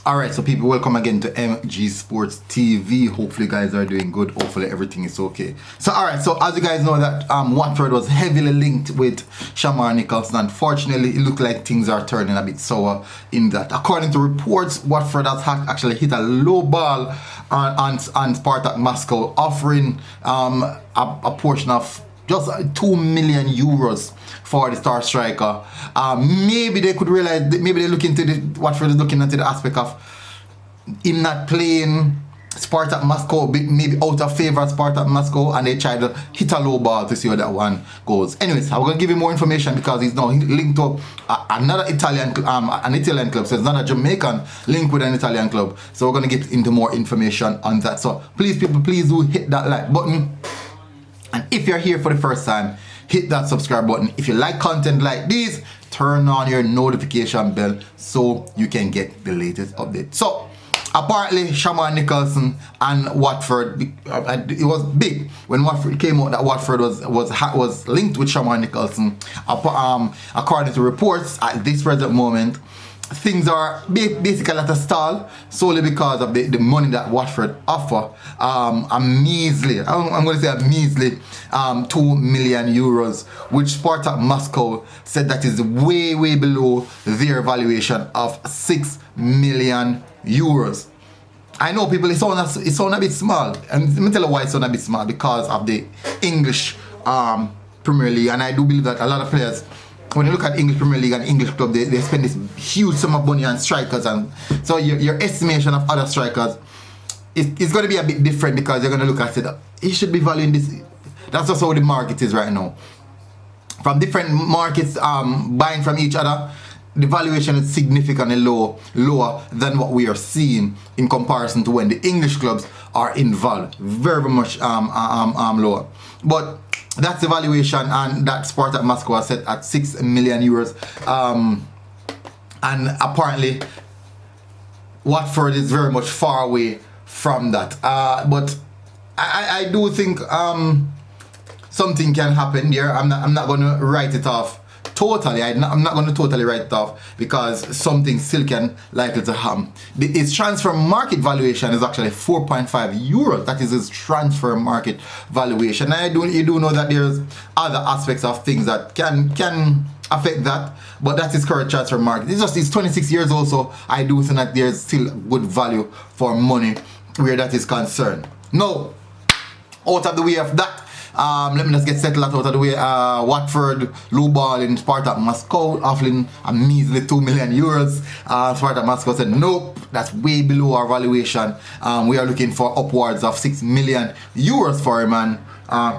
Alright, so people, welcome again to MG Sports TV. Hopefully you guys are doing good. Hopefully everything is okay. So alright, so as you guys know that Watford was heavily linked with Shamar Nicholson. Unfortunately, it looked like things are turning a bit sour in that. According to reports, Watford has actually hit a low ball on Spartak Moscow, offering a portion of just 2 million euros for the star striker. Maybe they could realize, maybe they look into Watford is looking into the aspect of him not playing Spartak Moscow, maybe out of favor of Spartak Moscow, and they try to hit a low ball to see where that one goes. Anyways, I'm gonna give you more information because he's now linked to another Italian, an Italian club. So it's not a Jamaican link with an Italian club. So we're gonna get into more information on that. So please, people, please do hit that like button. And if you're here for the first time, hit that subscribe button. If you like content like this, turn on your notification bell so you can get the latest update. So apparently Shamar Nicholson and Watford, it was big when Watford came out that Watford was linked with Shamar Nicholson. According to reports at this present moment, things are basically at a stall solely because of the money that Watford offer. A measly, I'm going to say a measly 2 million euros, which Spartak Moscow said that is way below their valuation of 6 million euros. I know people, it sounds a bit small, and let me tell you why it sounds a bit small, because of the English Premier League, and I do believe that a lot of players, when you look at English Premier League and English club, they spend this huge sum of money on strikers, and so your estimation of other strikers is going to be a bit different, because you're going to look at it, he should be valuing this. That's just how the market is right now. From different markets buying from each other, the valuation is significantly lower than what we are seeing in comparison to when the English clubs are involved. Very much lower. But that's the valuation, and that Spartak Moscow is set at 6 million euros. And apparently Watford is very much far away from that. But I do think something can happen there. I'm not going to write it off totally. I'm not going to totally write it off, because something still can likely to happen. His transfer market valuation is actually 4.5 euros. That is his transfer market valuation. And you do know that there's other aspects of things that can affect that, but that's his current transfer market. He's 26 years old, so I do think that there's still good value for money where that is concerned. Now, out of the way of that, let me just get settled out of the way. Watford low ball in Spartak Moscow, offering a measly 2 million euros. Spartak Moscow said nope, that's way below our valuation. We are looking for upwards of 6 million euros for him, and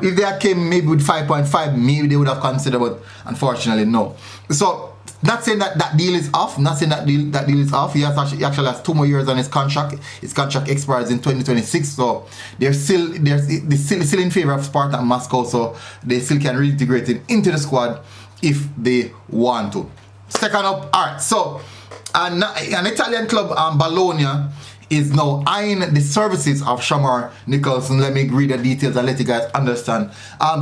if they had came maybe with 5.5, maybe they would have considered, but unfortunately no. So not saying that deal is off. Not saying that deal is off. He actually has 2 more years on his contract. His contract expires in 2026. So they're still in favor of Spartak Moscow. So they still can reintegrate him into the squad if they want to. Second up, alright. So an Italian club, Bologna, is now eyeing the services of Shamar Nicholson. Let me read the details and let you guys understand.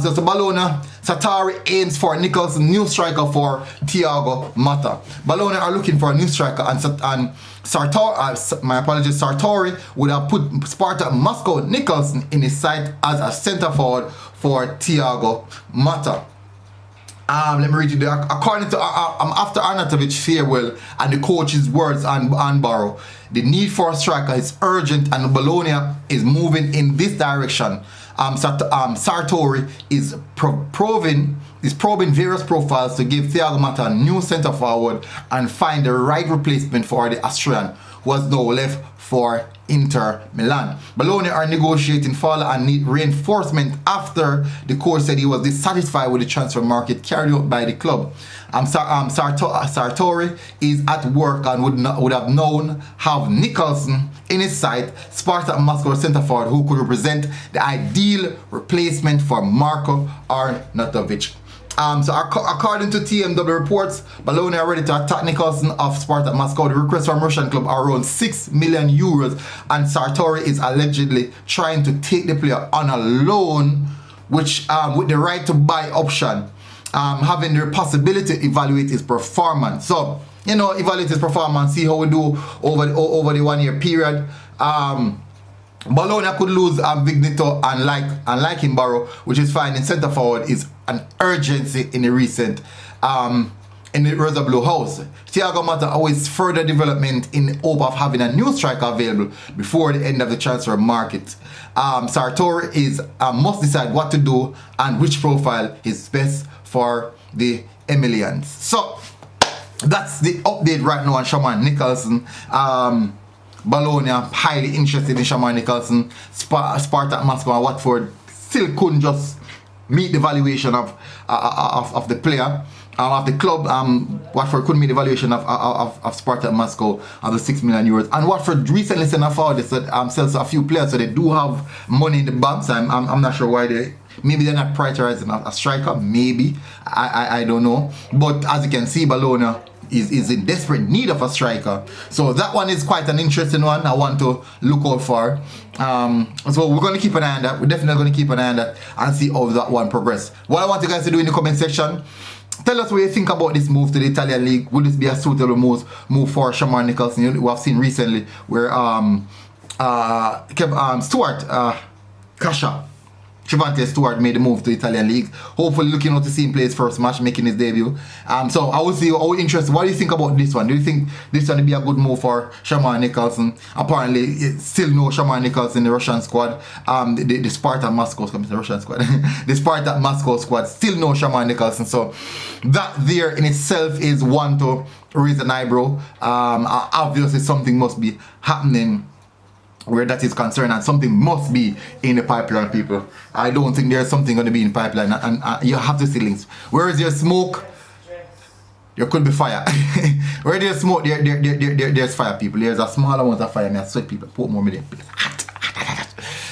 So Bologna, Sartori aims for Nicholson, new striker for Thiago Motta. Bologna are looking for a new striker, and Sartori, my apologies, Sartori would have put Spartak Moscow Nicholson in his side as a centre forward for Thiago Motta. Let me read you there. According to after Arnautovic's farewell and the coach's words on Barrow, the need for a striker is urgent, and Bologna is moving in this direction. Sartori is probing various profiles to give Thiago Motta a new centre forward and find the right replacement for the Austrian, who has now left for Inter Milan. Bologna are negotiating further and need reinforcement after the coach said he was dissatisfied with the transfer market carried out by the club. Sartori is at work and would have known have Nicholson in his sight, Spartak Moscow centre forward who could represent the ideal replacement for Marko Arnautovic. So according to TMW reports, Bologna are ready to attack Nicholson of Spartak Moscow. The request from Russian club are around 6 million euros, and Sartori is allegedly trying to take the player on a loan, which with the right to buy option, having the possibility to evaluate his performance. So evaluate his performance, see how we do over the 1 year period. Bologna could lose Vignito and like him Barrow, which is fine. In centre forward is an urgency in the recent in the Rosa Blue house. Thiago Motta awaits further development in hope of having a new striker available before the end of the transfer market. Sartori must decide what to do and which profile is best for the Emilians. So that's the update right now on Shamar Nicholson. Bologna highly interested in Shamar Nicholson. Spartak Moscow and Watford still couldn't just meet the valuation of the player, of the club. Watford couldn't meet the valuation of Spartak Moscow of the €6 million. And Watford recently sent a forward. They said sells a few players, so they do have money in the bank. So I'm not sure why maybe they're not prioritizing a striker. Maybe I don't know. But as you can see, Bologna is in desperate need of a striker. So that one is quite an interesting one I want to look out for. So we're going to keep an eye on that. We're definitely going to keep an eye on that and see how that one progress. What I want you guys to do in the comment section, tell us what you think about this move to the Italian league. Would this be a suitable move for Shamar Nicholson? We have seen recently where Stuart Kasha Trevante Stewart made the move to the Italian league. Hopefully looking out to see him play his first match, making his debut. So I will see how interested. What do you think about this one? Do you think this one will be a good move for Shamar Nicholson? Apparently, still no Shamar Nicholson in the Russian squad. The Spartak Moscow squad, the Russian squad. The Spartak Moscow squad still no Shamar Nicholson. So that there in itself is one to raise an eyebrow. Obviously, something must be happening where that is concerned, and something must be in the pipeline, people. I don't think there's something going to be in the pipeline, and you have to see links. Where is there smoke, there could be fire. Where there's smoke, there's fire, people. There's a small amount of fire. I sweat, people. Put more million.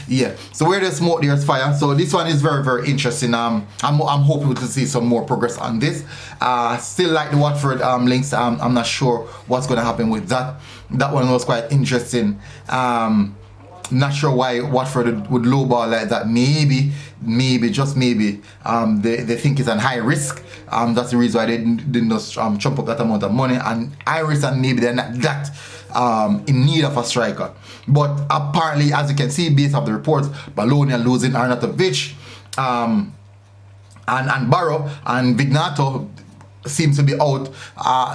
Yeah. So where there's smoke, there's fire. So this one is very, very interesting. I'm hoping to see some more progress on this. Still like the Watford links. I'm not sure what's going to happen with that. That one was quite interesting. Not sure why Watford would lowball like that. Maybe, just maybe, they think it's a high risk. That's the reason why they didn't just chop up that amount of money. And high risk, and maybe they're not that in need of a striker. But apparently, as you can see, based off the reports, Bologna losing Arnautovic, and Barrow and Vignato seems to be out,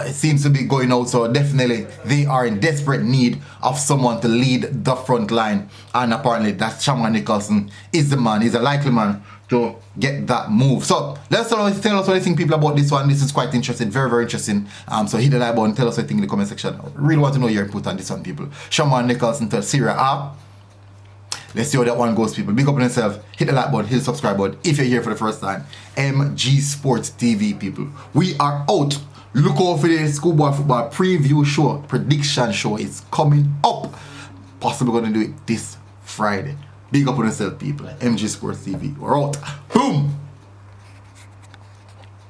seems to be going out. So definitely they are in desperate need of someone to lead the front line, and apparently that Shamar Nicholson is the man. He's a likely man to get that move. So tell us what you think, people, about this one. This is quite interesting, very, very interesting. So hit the like button, tell us what you think in the comment section. I really want to know your input on this one, people. Shamar Nicholson to Serie A. Let's see how that one goes, people. Big up on yourself. Hit the like button, hit the subscribe button if you're here for the first time. MG Sports TV, people. We are out. Look out for the schoolboy football preview show, prediction show. It's coming up. Possibly going to do it this Friday. Big up on yourself, people. MG Sports TV. We're out. Boom.